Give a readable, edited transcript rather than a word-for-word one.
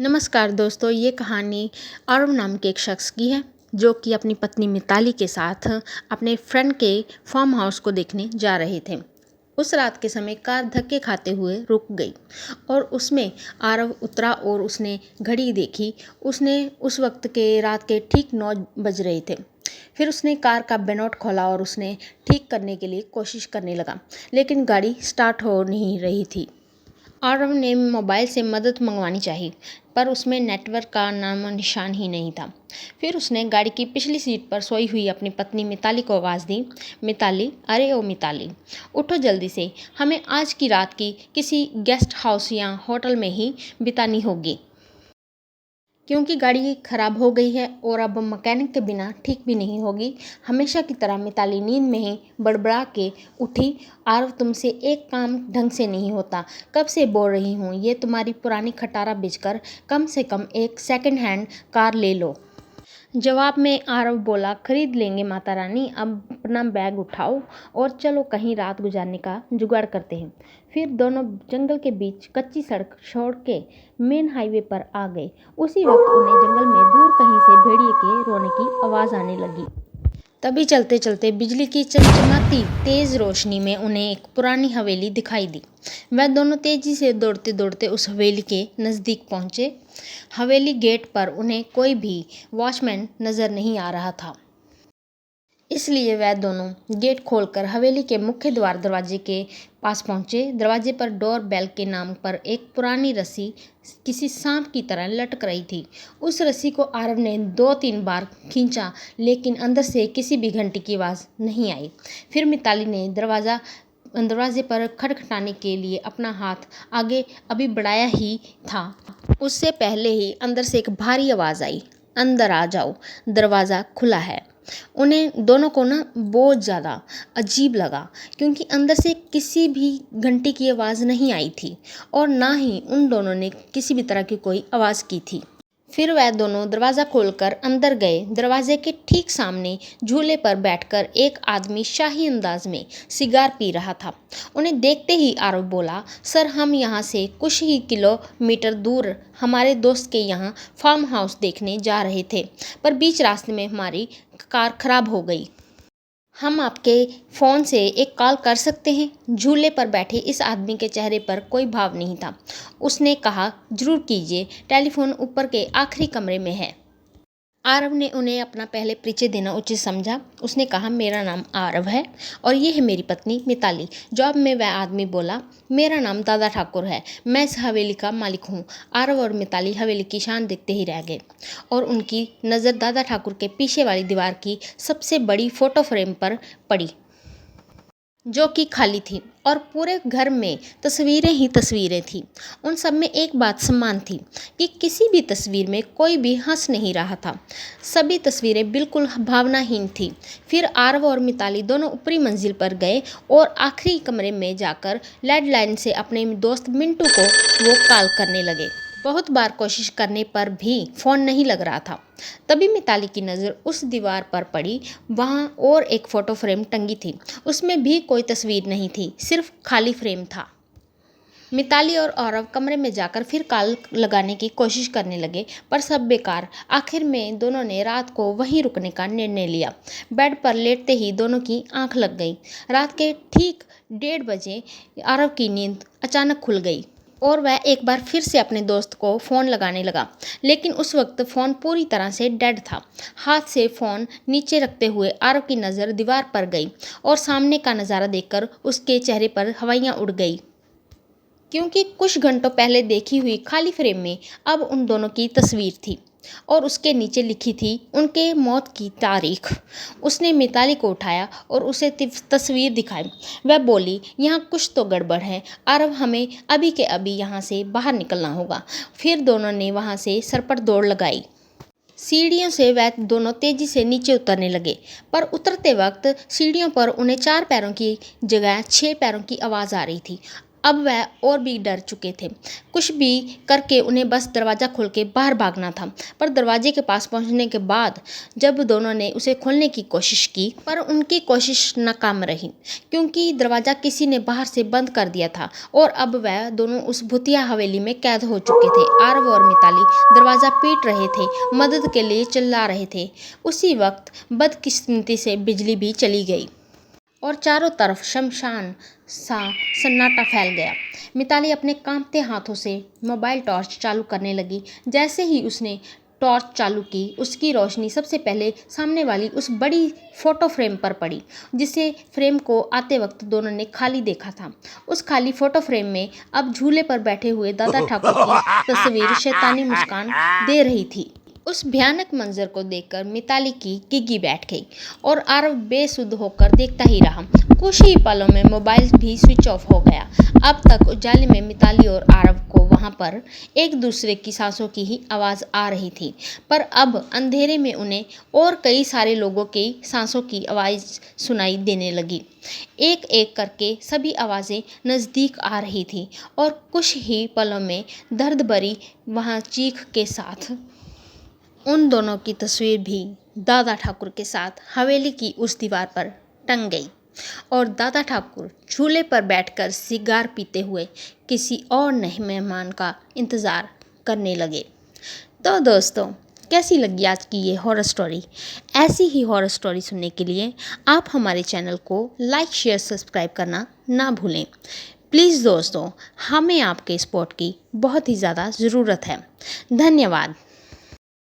नमस्कार दोस्तों, ये कहानी आरव नाम के एक शख्स की है जो कि अपनी पत्नी मिताली के साथ अपने फ्रेंड के फार्म हाउस को देखने जा रहे थे। उस रात के समय कार धक्के खाते हुए रुक गई और उसमें आरव उतरा और उसने घड़ी देखी। उसने उस वक्त के रात के ठीक 9 बज रहे थे। फिर उसने कार का बोनट खोला और उसने ठीक करने के लिए कोशिश करने लगा, लेकिन गाड़ी स्टार्ट हो नहीं रही थी। आरव ने मोबाइल से मदद मंगवानी चाहिए, पर उसमें नेटवर्क का नामो निशान ही नहीं था। फिर उसने गाड़ी की पिछली सीट पर सोई हुई अपनी पत्नी मिताली को आवाज़ दी, मिताली, अरे ओ मिताली, उठो जल्दी से, हमें आज की रात की किसी गेस्ट हाउस या होटल में ही बितानी होगी, क्योंकि गाड़ी ख़राब हो गई है और अब मैकेनिक के बिना ठीक भी नहीं होगी। हमेशा की तरह मिताली नींद में ही बड़बड़ा के उठी, आरव तुमसे एक काम ढंग से नहीं होता, कब से बोल रही हूँ, ये तुम्हारी पुरानी खटारा बेचकर कम से कम एक सेकंड हैंड कार ले लो। जवाब में आरव बोला, खरीद लेंगे माता रानी, अब अपना बैग उठाओ और चलो कहीं रात गुजारने का जुगाड़ करते हैं। फिर दोनों जंगल के बीच कच्ची सड़क छोड़ के मेन हाईवे पर आ गए। उसी वक्त उन्हें जंगल में दूर कहीं से भेड़िए के रोने की आवाज़ आने लगी। तभी चलते चलते बिजली की चमचमाती तेज रोशनी में उन्हें एक पुरानी हवेली दिखाई दी। वह दोनों तेजी से दौड़ते दौड़ते उस हवेली के नज़दीक पहुंचे। हवेली गेट पर उन्हें कोई भी वॉचमैन नज़र नहीं आ रहा था, इसलिए वह दोनों गेट खोलकर हवेली के मुख्य दरवाजे के पास पहुंचे। दरवाजे पर डोर बेल के नाम पर एक पुरानी रस्सी किसी सांप की तरह लटक रही थी। उस रस्सी को आरव ने 2-3 बार खींचा, लेकिन अंदर से किसी भी घंटी की आवाज़ नहीं आई। फिर मिताली ने दरवाजे पर खटखटाने के लिए अपना हाथ आगे अभी बढ़ाया ही था, उससे पहले ही अंदर से एक भारी आवाज़ आई, अंदर आ जाओ, दरवाज़ा खुला है। उन्हें दोनों को बहुत ज़्यादा अजीब लगा, क्योंकि अंदर से किसी भी घंटी की आवाज़ नहीं आई थी और ना ही उन दोनों ने किसी भी तरह की कोई आवाज़ की थी। फिर वह दोनों दरवाज़ा खोलकर अंदर गए। दरवाजे के ठीक सामने झूले पर बैठकर एक आदमी शाही अंदाज में सिगार पी रहा था। उन्हें देखते ही आरव बोला, सर, हम यहाँ से कुछ ही किलोमीटर दूर हमारे दोस्त के यहाँ फार्म हाउस देखने जा रहे थे, पर बीच रास्ते में हमारी कार खराब हो गई। हम आपके फ़ोन से एक कॉल कर सकते हैं? झूले पर बैठे इस आदमी के चेहरे पर कोई भाव नहीं था। उसने कहा, ज़रूर कीजिए, टेलीफोन ऊपर के आखिरी कमरे में है। आरव ने उन्हें अपना पहले परिचय देना उचित समझा। उसने कहा, मेरा नाम आरव है और ये है मेरी पत्नी मिताली। जवाब में वह आदमी बोला, मेरा नाम दादा ठाकुर है, मैं इस हवेली का मालिक हूँ। आरव और मिताली हवेली की शान देखते ही रह गए और उनकी नज़र दादा ठाकुर के पीछे वाली दीवार की सबसे बड़ी फ़ोटो फ्रेम पर पड़ी, जो कि खाली थी और पूरे घर में तस्वीरें ही तस्वीरें थीं। उन सब में एक बात समान थी कि किसी भी तस्वीर में कोई भी हंस नहीं रहा था। सभी तस्वीरें बिल्कुल भावनाहीन थीं। फिर आरव और मिताली दोनों ऊपरी मंजिल पर गए और आखिरी कमरे में जाकर लैंडलाइन से अपने दोस्त मिंटू को वो कॉल करने लगे। बहुत बार कोशिश करने पर भी फ़ोन नहीं लग रहा था। तभी मिताली की नज़र उस दीवार पर पड़ी। वहाँ और एक फ़ोटो फ्रेम टंगी थी, उसमें भी कोई तस्वीर नहीं थी, सिर्फ खाली फ्रेम था। मिताली और आरव कमरे में जाकर फिर कॉल लगाने की कोशिश करने लगे, पर सब बेकार। आखिर में दोनों ने रात को वहीं रुकने का निर्णय लिया। बेड पर लेटते ही दोनों की आंख लग गई। रात के ठीक 1:30 बजे आरव की नींद अचानक खुल गई और वह एक बार फिर से अपने दोस्त को फ़ोन लगाने लगा, लेकिन उस वक्त फ़ोन पूरी तरह से डेड था। हाथ से फ़ोन नीचे रखते हुए आरव की नज़र दीवार पर गई और सामने का नज़ारा देखकर उसके चेहरे पर हवाइयाँ उड़ गई, क्योंकि कुछ घंटों पहले देखी हुई खाली फ्रेम में अब उन दोनों की तस्वीर थी और उसके नीचे लिखी थी उनके मौत की तारीख। उसने मिताली को उठाया और उसे तस्वीर दिखाई। वह बोली, यहाँ कुछ तो गड़बड़ है आरव, हमें अभी के अभी यहाँ से बाहर निकलना होगा। फिर दोनों ने वहाँ से सरपट दौड़ लगाई। सीढ़ियों से वह दोनों तेजी से नीचे उतरने लगे, पर उतरते वक्त सीढ़ियों पर उन्हें 4 पैरों की जगह 6 पैरों की आवाज़ आ रही थी। अब वह और भी डर चुके थे। कुछ भी करके उन्हें बस दरवाज़ा खोल के बाहर भागना था। पर दरवाजे के पास पहुंचने के बाद जब दोनों ने उसे खोलने की कोशिश की, पर उनकी कोशिश नाकाम रही, क्योंकि दरवाज़ा किसी ने बाहर से बंद कर दिया था और अब वह दोनों उस भूतिया हवेली में कैद हो चुके थे। आरव और मिताली दरवाज़ा पीट रहे थे, मदद के लिए चिल्ला रहे थे। उसी वक्त बदकिस्मती से बिजली भी चली गई और चारों तरफ शमशान सा सन्नाटा फैल गया। मिताली अपने कांपते हाथों से मोबाइल टॉर्च चालू करने लगी। जैसे ही उसने टॉर्च चालू की, उसकी रोशनी सबसे पहले सामने वाली उस बड़ी फ़ोटो फ्रेम पर पड़ी, जिसे फ्रेम को आते वक्त दोनों ने खाली देखा था। उस खाली फ़ोटो फ्रेम में अब झूले पर बैठे हुए दादा ठाकुर की तस्वीर शैतानी मुस्कान दे रही थी। उस भयानक मंजर को देखकर मिताली की गिग्गी बैठ गई और आरव बेसुध होकर देखता ही रहा। कुछ ही पलों में मोबाइल भी स्विच ऑफ हो गया। अब तक उजाले में मिताली और आरव को वहां पर एक दूसरे की सांसों की ही आवाज़ आ रही थी, पर अब अंधेरे में उन्हें और कई सारे लोगों की सांसों की आवाज़ सुनाई देने लगी। एक एक करके सभी आवाज़ें नज़दीक आ रही थी और कुछ ही पलों में दर्द भरी वहाँ चीख के साथ उन दोनों की तस्वीर भी दादा ठाकुर के साथ हवेली की उस दीवार पर टंग गई और दादा ठाकुर झूले पर बैठकर सिगार पीते हुए किसी और नए मेहमान का इंतज़ार करने लगे। तो दोस्तों, कैसी लगी आज की ये हॉरर स्टोरी? ऐसी ही हॉरर स्टोरी सुनने के लिए आप हमारे चैनल को लाइक, शेयर, सब्सक्राइब करना ना भूलें। प्लीज़ दोस्तों, हमें आपके सपोर्ट की बहुत ही ज़्यादा ज़रूरत है। धन्यवाद।